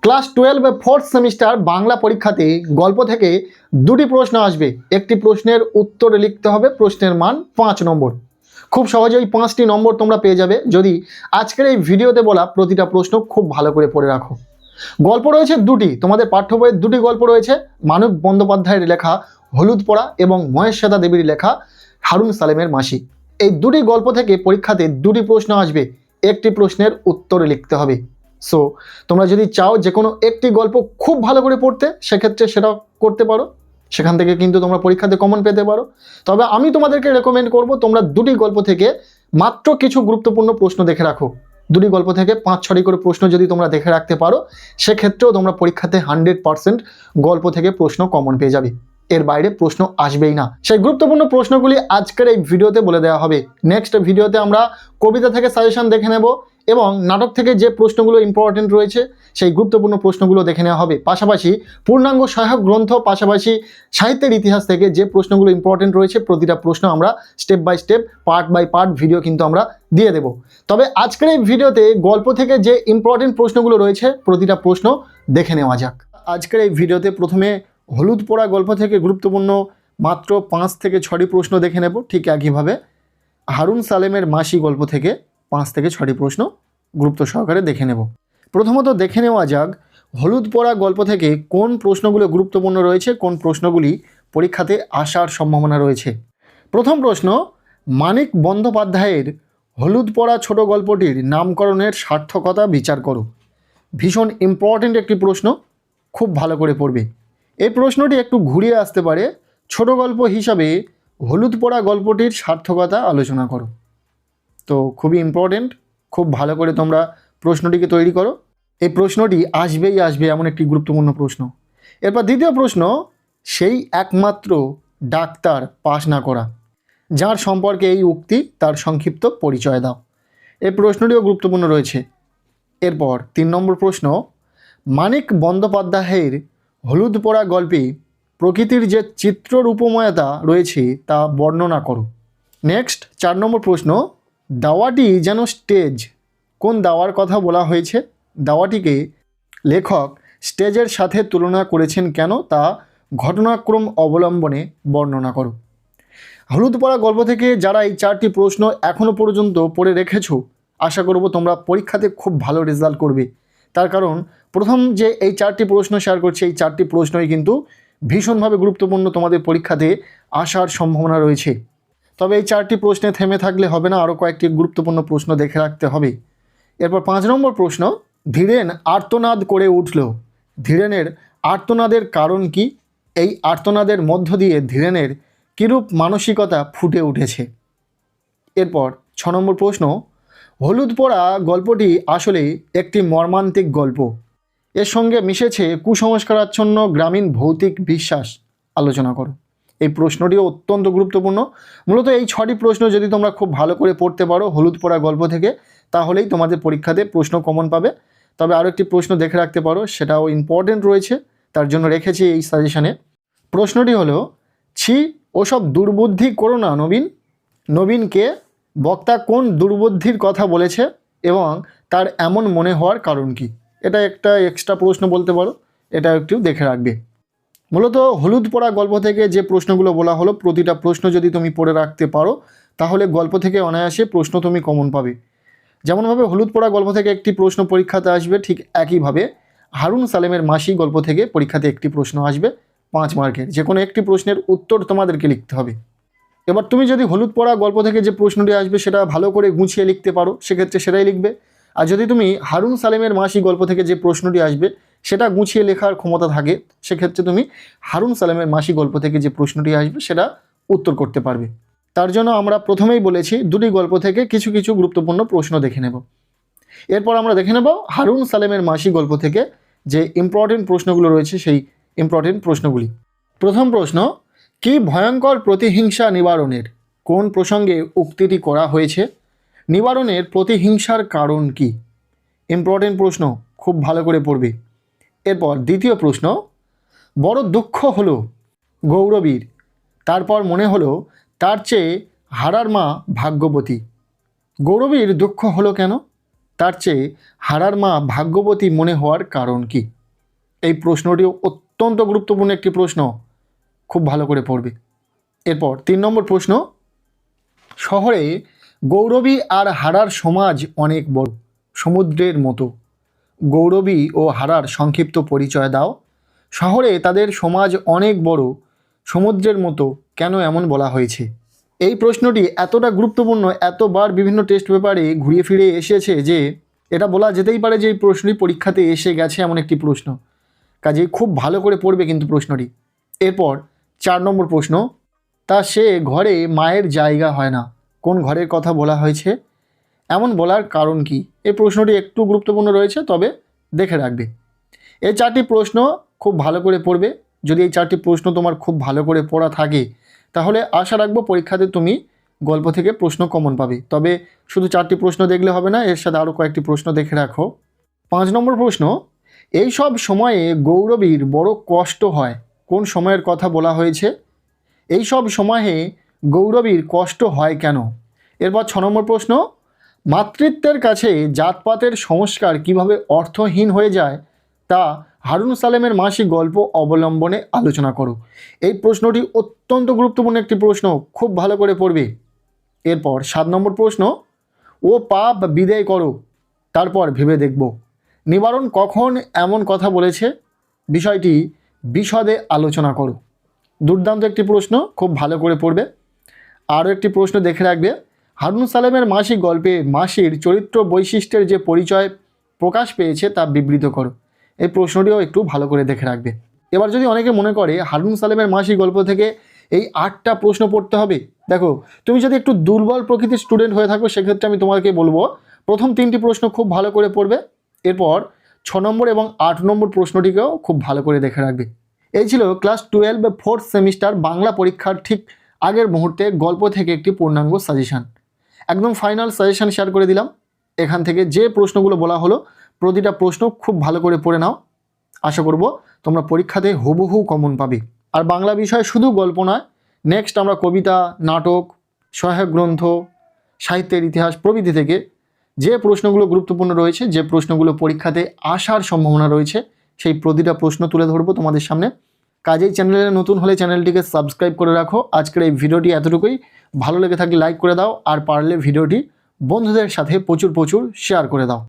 Class 12 fourth semester Bangla পরীক্ষাতে গল্প থেকে দুটি প্রশ্ন আসবে। একটি প্রশ্নের উত্তর লিখতে হবে, প্রশ্নের মান 5 নম্বর। খুব সহজেই 5টি নম্বর তোমরা পেয়ে যাবে যদি আজকের এই ভিডিওতে বলা প্রতিটা প্রশ্ন খুব ভালো করে পড়ে রাখো। গল্প রয়েছে দুটি, তোমাদের পাঠ্য বইয়ের দুটি গল্প রয়েছে, মানব বন্দ্যোপাধ্যায়ের লেখা হলুদ পড়া এবং মহেশ্বেতা দেবীর লেখা হারুন সালেমের মাসি। এই দুটি গল্প থেকে পরীক্ষাতে দুটি প্রশ্ন আসবে, একটি প্রশ্নের উত্তর লিখতে হবে। সো তোমরা যদি চাও যে কোনো একটি গল্প খুব ভালো করে পড়তে, সেক্ষেত্রে সেটা করতে পারো, সেখান থেকে কিন্তু তোমরা পরীক্ষাতে কমন পেতে পারো। তবে আমি তোমাদেরকে রেকমেন্ড করব তোমরা দুটি গল্প থেকে মাত্র কিছু গুরুত্বপূর্ণ প্রশ্ন দেখে রাখো। দুটি গল্প থেকে 5-6টি করে প্রশ্ন যদি তোমরা দেখে রাখতে পারো, সেক্ষেত্রেও তোমরা পরীক্ষাতে 100% গল্প থেকে প্রশ্ন কমন পেয়ে যাবে। এর বাইরে প্রশ্ন আসবেই না। সেই গুরুত্বপূর্ণ প্রশ্নগুলি আজকের এই ভিডিওতে বলে দেওয়া হবে। নেক্সট ভিডিওতে আমরা কবিতা থেকে সাজেশন দেখে নেব এবং নাটক থেকে যে প্রশ্নগুলো ইম্পর্টেন্ট রয়েছে সেই গুরুত্বপূর্ণ প্রশ্নগুলো দেখে নেওয়া হবে। পাশাপাশি পূর্ণাঙ্গ সহায়ক গ্রন্থ, পাশাপাশি সাহিত্যের ইতিহাস থেকে যে প্রশ্নগুলো ইম্পর্টেন্ট রয়েছে প্রতিটা প্রশ্ন আমরা step by step, part by part video কিন্তু আমরা দিয়ে দেব। তবে আজকের এই ভিডিওতে গল্প থেকে যে ইম্পর্টেন্ট প্রশ্নগুলো রয়েছে প্রতিটা প্রশ্ন দেখে নেওয়া যাক। আজকের এই ভিডিওতে প্রথমে হলুদ পোড়া গল্প থেকে গুরুত্বপূর্ণ মাত্র 5 থেকে 6টি প্রশ্ন দেখে নেব। ঠিক একইভাবে হারুন সালেমের মাসি গল্প থেকে 5 থেকে 6টি প্রশ্ন গুরুত্ব সহকারে দেখে নেব। প্রথমত দেখে নেওয়া যাক হলুদ পোড়া গল্প থেকে কোন প্রশ্নগুলো গুরুত্বপূর্ণ রয়েছে, কোন প্রশ্নগুলি পরীক্ষাতে আসার সম্ভাবনা রয়েছে। প্রথম প্রশ্ন, মানিক বন্দ্যোপাধ্যায়ের হলুদ পোড়া ছোট গল্পটির নামকরণের সার্থকতা বিচার করো। ভীষণ ইম্পর্টেন্ট একটি প্রশ্ন, খুব ভালো করে পড়বে। এই প্রশ্নটি একটু ঘুরিয়ে আসতে পারে, ছোট গল্প হিসাবে হলুদ পোড়া গল্পটির সার্থকতা আলোচনা করো। তো খুবই ইম্পর্টেন্ট, খুব ভালো করে তোমরা প্রশ্নটিকে তৈরি করো। এই প্রশ্নটি আসবেই আসবে, এমন একটি গুরুত্বপূর্ণ প্রশ্ন। এরপর দ্বিতীয় প্রশ্ন, সেই একমাত্র ডাক্তার পাশ না করা, যার সম্পর্কে এই উক্তি তার সংক্ষিপ্ত পরিচয় দাও। এই প্রশ্নটিও গুরুত্বপূর্ণ রয়েছে। এরপর 3 নম্বর প্রশ্ন, মানিক বন্দ্যোপাধ্যায়ের হলুদ পোড়া গল্পে প্রকৃতির যে চিত্ররূপময়তা রয়েছে তা বর্ণনা করো। নেক্সট 4 নম্বর প্রশ্ন, দাওয়াটি যেন স্টেজ, কোন দাওয়ার কথা বলা হয়েছে, দাওয়াটিকে লেখক স্টেজের সাথে তুলনা করেছেন কেন, তা ঘটনাক্রম অবলম্বনে বর্ণনা করো। হলুদ পোড়া গল্প থেকে যারা এই 4টি প্রশ্ন এখনও পর্যন্ত পড়ে রেখেছো, আশা করব তোমরা পরীক্ষাতে খুব ভালো রেজাল্ট করবে। তার কারণ প্রথম যে এই 4টি প্রশ্ন শেয়ার করছে, এই 4টি প্রশ্নই কিন্তু ভীষণভাবে গুরুত্বপূর্ণ, তোমাদের পরীক্ষাতে আসার সম্ভাবনা রয়েছে। তবে এই 4টি প্রশ্নে থেমে থাকলে হবে না, আরও কয়েকটি গুরুত্বপূর্ণ প্রশ্ন দেখে রাখতে হবে। এরপর 5 নম্বর প্রশ্ন, ধীরেন আর্তনাদ করে উঠল, ধীরেনের আর্তনাদের কারণ কি, এই আর্তনাদের মধ্য দিয়ে ধীরেনের কিরূপ মানসিকতা ফুটে উঠেছে। এরপর 6 নম্বর প্রশ্ন, হলুদ পোড়া গল্পটি আসলে একটি মর্মান্তিক গল্প, এর সঙ্গে মিশেছে কুসংস্কারাচ্ছন্ন গ্রামীণ ভৌতিক বিশ্বাস, আলোচনা করো। এই প্রশ্নটিও অত্যন্ত গুরুত্বপূর্ণ। মূলত এই 6টি প্রশ্ন যদি তোমরা খুব ভালো করে পড়তে পারো হলুদ পোড়া গল্প থেকে, তাহলেই তোমাদের পরীক্ষাতে প্রশ্ন কমন পাবে। তবে আরও একটি প্রশ্ন দেখে রাখতে পারো, সেটাও ইম্পর্টেন্ট রয়েছে, তার জন্য রেখেছি এই সাজেশানে। প্রশ্নটি হলো, ছি ওসব দুর্বুদ্ধি করো না নবীন, নবীনকে বক্তা কোন দুর্বুদ্ধির কথা বলেছে এবং তার এমন মনে হওয়ার কারণ কি। এটা একটা এক্সট্রা প্রশ্ন বলতে পারো, এটা একটু দেখে রাখবে। মূলত হলুদ পোড়া গল্প থেকে যে প্রশ্নগুলো বলা হলো প্রতিটা প্রশ্ন যদি তুমি পড়ে রাখতে পারো, তাহলে গল্প থেকে অনায়াসে প্রশ্ন তুমি কমন পাবে। যেমনভাবে হলুদ পোড়া গল্প থেকে একটি প্রশ্ন পরীক্ষাতে আসবে, ঠিক একইভাবে হারুন সালেমের মাসি গল্প থেকে পরীক্ষাতে একটি প্রশ্ন আসবে 5 মার্কের। যে কোনো একটি প্রশ্নের উত্তর তোমাদেরকে লিখতে হবে। এবার তুমি যদি হলুদ পোড়া গল্প থেকে যে প্রশ্নটি আসবে সেটা ভালো করে গুছিয়ে লিখতে পারো, সেক্ষেত্রে সেটাই লিখবে। আর যদি তুমি হারুন সালেমের মাসি গল্প থেকে যে প্রশ্নটি আসবে সেটা গুছিয়ে লেখার ক্ষমতা থাকে, সেক্ষেত্রে তুমি হারুন সালেমের মাসি গল্প থেকে যে প্রশ্নটি আসবে সেটা উত্তর করতে পারবে। তার জন্য আমরা প্রথমেই বলেছি দুটি গল্প থেকে কিছু কিছু গুরুত্বপূর্ণ প্রশ্ন দেখে নেব। এরপর আমরা দেখে নেব হারুন সালেমের মাসি গল্প থেকে যে ইম্পর্টেন্ট প্রশ্নগুলো রয়েছে সেই ইম্পর্টেন্ট প্রশ্নগুলি। প্রথম প্রশ্ন, কি ভয়ঙ্কর প্রতিহিংসা নিবারণের, কোন প্রসঙ্গে উক্তিটি করা হয়েছে, নিবারণের প্রতিহিংসার কারণ কি। ইম্পর্টেন্ট প্রশ্ন, খুব ভালো করে পড়বে। এরপর দ্বিতীয় প্রশ্ন, বড় দুঃখ হলো গৌরবীর, তারপর মনে হলো তার চেয়ে হারার মা ভাগ্যবতী। গৌরবীর দুঃখ হলো কেন, তার চেয়ে হারার মা ভাগ্যবতী মনে হওয়ার কারণ কি? এই প্রশ্নটিও অত্যন্ত গুরুত্বপূর্ণ একটি প্রশ্ন, খুব ভালো করে পড়বে। এরপর 3 নম্বর প্রশ্ন, শহরে গৌরবী আর হারার সমাজ অনেক বড়, সমুদ্রের মতো। গৌরবী ও হারার সংক্ষিপ্ত পরিচয় দাও। শহরে তাদের সমাজ অনেক বড়, সমুদ্রের মতো কেন এমন বলা হয়েছে? এই প্রশ্নটি এতটা গুরুত্বপূর্ণ, এতবার বিভিন্ন টেস্ট পেপারে ঘুরিয়ে ফিরে এসেছে যে এটা বলা যেতেই পারে যে এই প্রশ্নটি পরীক্ষাতে এসে গেছে এমন একটি প্রশ্ন। কাজেই খুব ভালো করে পড়বে কিন্তু প্রশ্নটি। এরপর 4 নম্বর প্রশ্ন, তা সে ঘরে মায়ের জায়গা হয় না, কোন ঘরের কথা বলা হয়েছে? এমন বলার কারণ কি? এই প্রশ্নটি একটু গুরুত্বপূর্ণ রয়েছে, তবে দেখে রাখবে। এই 4টি প্রশ্ন খুব ভালো করে পড়বে। যদি এই 4টি প্রশ্ন তোমার খুব ভালো করে পড়া থাকে তাহলে আশা রাখবো পরীক্ষাতে তুমি গল্প থেকে প্রশ্ন কমন পাবে। তবে শুধু 4টি প্রশ্ন দেখলে হবে না, এর সাথে আরও কয়েকটি প্রশ্ন দেখে রাখো। 5 নম্বর প্রশ্ন, এই সব সময়ে গৌরবীর বড় কষ্ট হয়, কোন সময়ের কথা বলা হয়েছে? এই সব সময়ে গৌরবীর কষ্ট হয় কেন? এরপর 6 নম্বর প্রশ্ন, মাতৃত্বের কাছে জাতপাতের সংস্কার কিভাবে অর্থহীন হয়ে যায় তা হারুন সালেমের মাসিক গল্প অবলম্বনে আলোচনা করো। এই প্রশ্নটি অত্যন্ত গুরুত্বপূর্ণ একটি প্রশ্ন, খুব ভালো করে পড়বে। এরপর 7 নম্বর প্রশ্ন, ও পাপ বিদায় করো, তারপর ভেবে দেখব, নিবারণ কখন এমন কথা বলেছে? বিষয়টি বিশদে আলোচনা করো। দুর্দান্ত একটি প্রশ্ন, খুব ভালো করে পড়বে। আরও একটি প্রশ্ন দেখে রাখবে, হারুন সালেমের মাসিক গল্পে মাসির চরিত্র বৈশিষ্ট্যের যে পরিচয় প্রকাশ পেয়েছে তা বিবৃত করো। এই প্রশ্নটিও একটু ভালো করে দেখে রাখবে। এবার যদি অনেকে মনে করে হারুন সালেমের মাসিক গল্প থেকে এই 8টা প্রশ্ন পড়তে হবে, দেখো তুমি যদি একটু দুর্বল প্রকৃতির স্টুডেন্ট হয়ে থাকো সেক্ষেত্রে আমি তোমাকে বলবো প্রথম 3টি প্রশ্ন খুব ভালো করে পড়বে। এরপর 6 নম্বর এবং 8 নম্বর প্রশ্নটিকেও খুব ভালো করে দেখে রাখবে। এই ছিল ক্লাস 12 4th সেমিস্টার বাংলা পরীক্ষার ঠিক আগের মুহূর্তে গল্প থেকে একটি পূর্ণাঙ্গ সাজেশান, একদম ফাইনাল সাজেশান শেয়ার করে দিলাম। এখান থেকে যে প্রশ্নগুলো বলা হলো প্রতিটা প্রশ্ন খুব ভালো করে পড়ে নাও। আশা করব তোমরা পরীক্ষাতে হুবহু কমন পাবে। আর বাংলা বিষয়ে শুধু গল্প নয়, নেক্সট আমরা কবিতা, নাটক, সহায়ক গ্রন্থ, সাহিত্যের ইতিহাস প্রভৃতি থেকে যে প্রশ্নগুলো গুরুত্বপূর্ণ রয়েছে, যে প্রশ্নগুলো পরীক্ষাতে আসার সম্ভাবনা রয়েছে, সেই প্রতিটা প্রশ্ন তুলে ধরবো তোমাদের সামনে। কাজেই চ্যানেলে নতুন হলে চ্যানেলটিকে সাবস্ক্রাইব করে রাখো। আজকের এই ভিডিওটি এতটুকুই, ভালো লেগে থাকলে লাইক করে দাও, আর পারলে ভিডিওটি বন্ধুদের সাথে প্রচুর শেয়ার করে দাও।